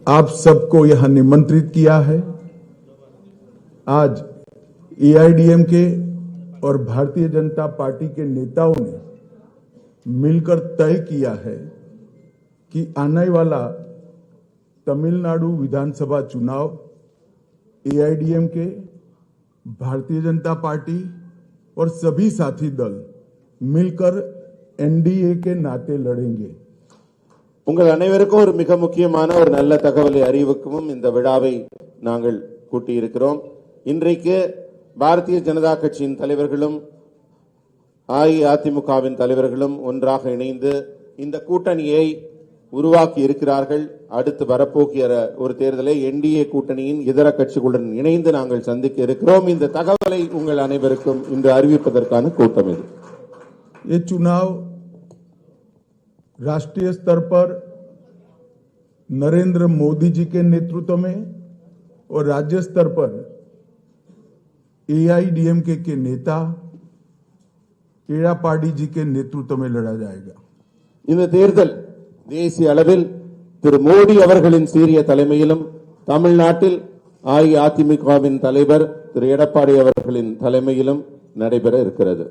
आप सबको यहां निमंत्रित किया है। आज एआईडीएमके और भारतीय जनता पार्टी के नेताओं ने मिलकर तय किया है कि आने वाला तमिलनाडु विधानसभा चुनाव एआईडीएमके, भारतीय जनता पार्टी और सभी साथी दल मिलकर एनडीए के नाते लड़ेंगे। உங்கள் அனைவருக்கும் ஒரு மிக முக்கியமான ஒரு நல்ல தகவலை அறிவிக்கவும் இந்த விழாவை நாங்கள் கூட்டியிருக்கிறோம். இன்றைக்கு பாரதிய ஜனதா கட்சியின் தலைவர்களும் அஇஅதிமுகவின் தலைவர்களும் ஒன்றாக இணைந்து இந்த கூட்டணியை உருவாக்கி இருக்கிறார்கள். அடுத்து வரப்போகிற ஒரு தேர்தலை என்டிஏ கூட்டணியின் இதர கட்சிகளுடன் இணைந்து நாங்கள் சந்திக்க இருக்கிறோம். இந்த தகவலை உங்கள் அனைவருக்கும் இன்று அறிவிப்பதற்கான கூட்டம் இது. ये चुनाव राष्ट्रीय स्तर पर नरेंद्र मोदी जी के नेतृत्व में और राज्य स्तर पर एआईडीएमके के नेता एड़ापाडी जी के नेतृत्व में लड़ा जाएगा. இந்த தேர்தல் தேசிய அளவில் திரு மோடி அவர்களின் சீரிய தலைமையிலும் தமிழ்நாட்டில் அஇஅதிமுகவின் தலைவர் திரு எடப்பாடி அவர்களின் தலைமையிலும் நடைபெற இருக்கிறது.